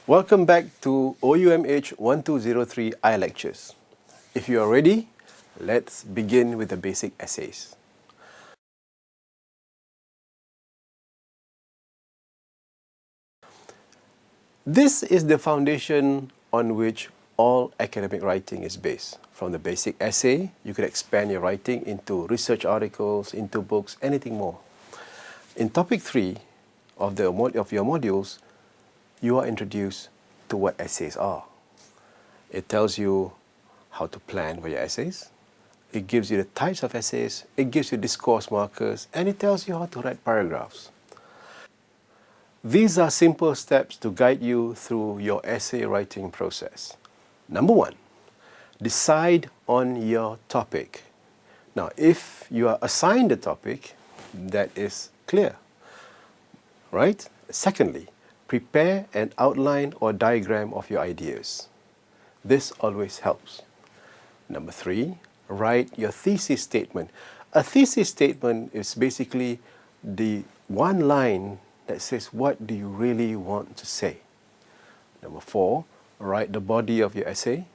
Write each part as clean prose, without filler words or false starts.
Welcome back to OUMH 1203 iLectures. If you are ready, let's begin with the basic essays. This is the foundation on which all academic writing is based. From the basic essay, you could expand your writing into research articles, into books, anything more. In topic 3 of your modules, you are introduced to what essays are. It tells you how to plan for your essays. It gives you the types of essays. It gives you discourse markers, and it tells you how to write paragraphs. These are simple steps to guide you through your essay writing process. Number 1, decide on your topic. Now, if you are assigned a topic, that is clear, right? Secondly, prepare an outline or diagram of your ideas. This always helps. Number 3, write your thesis statement. A thesis statement is basically the one line that says what do you really want to say. Number 4, write the body of your essay,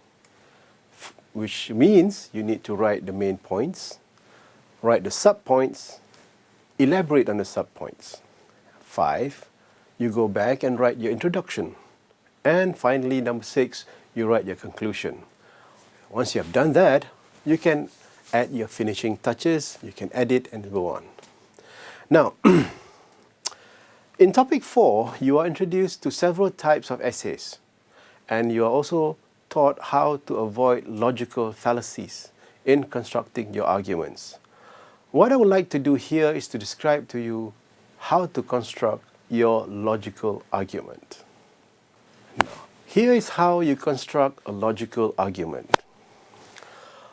which means you need to write the main points, write the subpoints, elaborate on the subpoints. 5, you go back and write your introduction. And finally, number 6, you write your conclusion. Once you have done that, you can add your finishing touches, you can edit and go on. Now, in topic 4, you are introduced to several types of essays, and you are also taught how to avoid logical fallacies in constructing your arguments. What I would like to do here is to describe to you how to construct your logical argument. Now, here is how you construct a logical argument.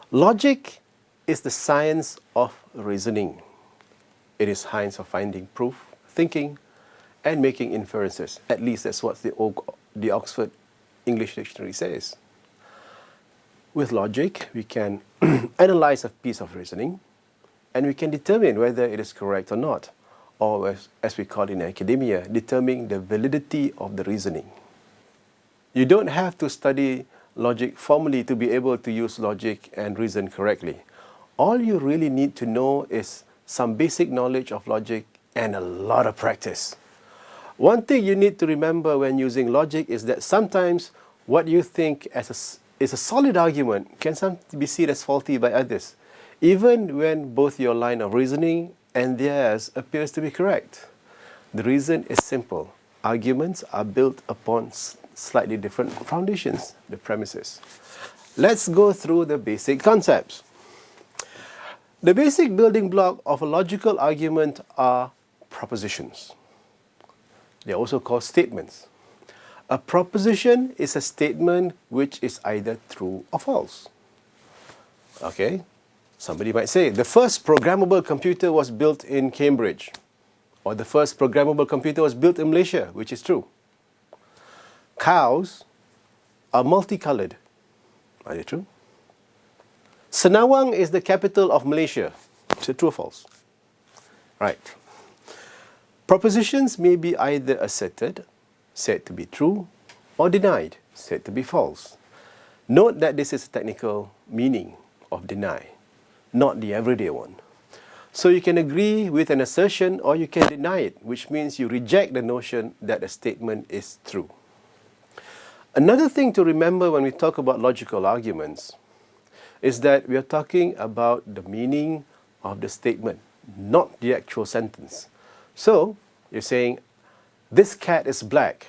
Logic is the science of reasoning. It is science of finding proof, thinking, and making inferences. At least that's what the Oxford English Dictionary says. With logic, we can analyze a piece of reasoning, and we can determine whether it is correct or not, or as we call it in academia, determining the validity of the reasoning. You don't have to study logic formally to be able to use logic and reason correctly. All you really need to know is some basic knowledge of logic and a lot of practice. One thing you need to remember when using logic is that sometimes what you think is a solid argument can sometimes be seen as faulty by others, even when both your line of reasoning and theirs appears to be correct. The reason is simple. Arguments are built upon slightly different foundations, the premises. Let's go through the basic concepts. The basic building block of a logical argument are propositions. They are also called statements. A proposition is a statement which is either true or false. Okay? Somebody might say, the first programmable computer was built in Cambridge, or the first programmable computer was built in Malaysia, which is true. Cows are multicolored. Are they true? Senawang is the capital of Malaysia. Is it true or false? Right. Propositions may be either asserted, said to be true, or denied, said to be false. Note that this is a technical meaning of deny, not the everyday one. So you can agree with an assertion or you can deny it, which means you reject the notion that a statement is true. Another thing to remember when we talk about logical arguments is that we are talking about the meaning of the statement, not the actual sentence. So, you're saying, this cat is black,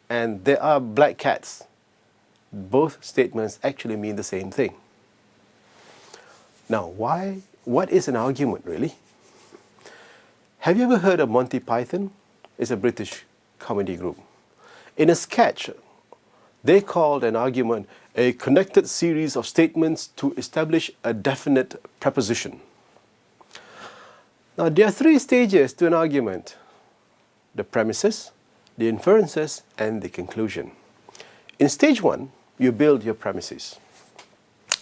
and there are black cats. Both statements actually mean the same thing. Now, what is an argument really? Have you ever heard of Monty Python? It's a British comedy group. In a sketch, they called an argument a connected series of statements to establish a definite proposition. Now, there are 3 stages to an argument: the premises, the inferences, and the conclusion. In stage 1, you build your premises.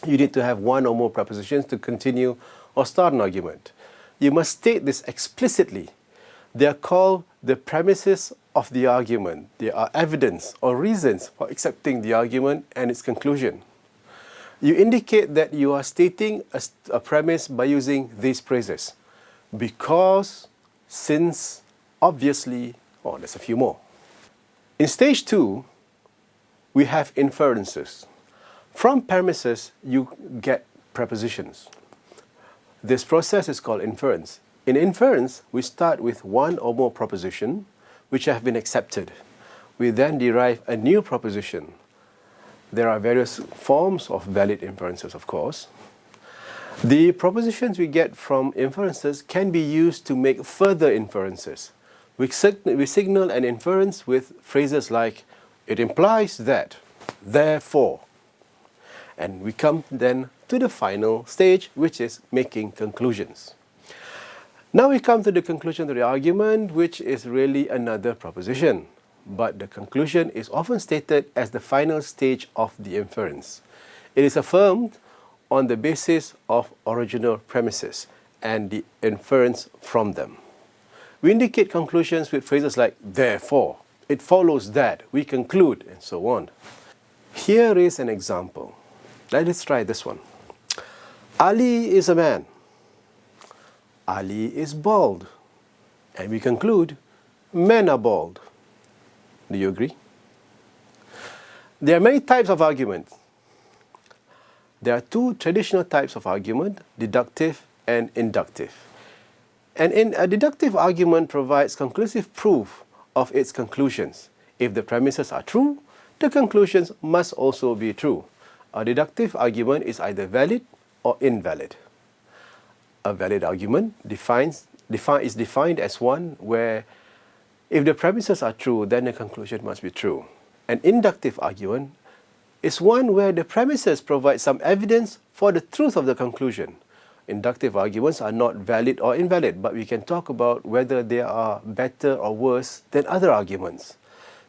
You need to have one or more propositions to continue or start an argument. You must state this explicitly. They are called the premises of the argument. They are evidence or reasons for accepting the argument and its conclusion. You indicate that you are stating a premise by using these phrases: because, since, obviously, or there's a few more. In stage 2, we have inferences. From premises, you get prepositions. This process is called inference. In inference, we start with one or more proposition which have been accepted. We then derive a new proposition. There are various forms of valid inferences, of course. The propositions we get from inferences can be used to make further inferences. We signal an inference with phrases like, it implies that, therefore. And we come then to the final stage, which is making conclusions. Now we come to the conclusion of the argument, which is really another proposition. But the conclusion is often stated as the final stage of the inference. It is affirmed on the basis of original premises and the inference from them. We indicate conclusions with phrases like, therefore, it follows that, we conclude, and so on. Here is an example. Let's try this one. Ali is a man. Ali is bald. And we conclude, men are bald. Do you agree? There are many types of argument. There are two traditional types of argument, deductive and inductive. And in a deductive argument provides conclusive proof of its conclusions. If the premises are true, the conclusions must also be true. A deductive argument is either valid or invalid. A valid argument is defined as one where if the premises are true, then the conclusion must be true. An inductive argument is one where the premises provide some evidence for the truth of the conclusion. Inductive arguments are not valid or invalid, but we can talk about whether they are better or worse than other arguments.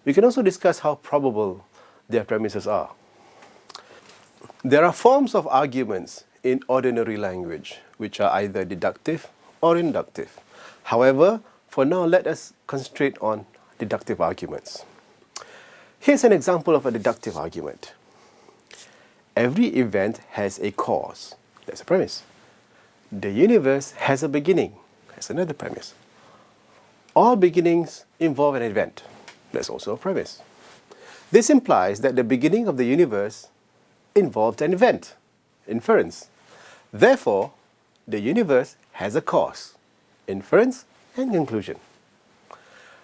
We can also discuss how probable their premises are. There are forms of arguments in ordinary language which are either deductive or inductive. However, for now, let us concentrate on deductive arguments. Here's an example of a deductive argument. Every event has a cause. That's a premise. The universe has a beginning. That's another premise. All beginnings involve an event. That's also a premise. This implies that the beginning of the universe involved an event, inference. Therefore, the universe has a cause, inference, and conclusion.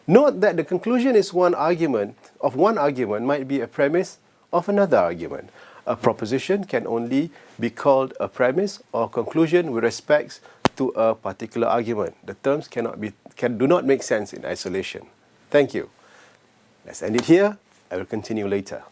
Note that the conclusion is one argument might be a premise of another argument. A proposition can only be called a premise or conclusion with respect to a particular argument. The terms do not make sense in isolation. Thank you. Let's end it here. I will continue later.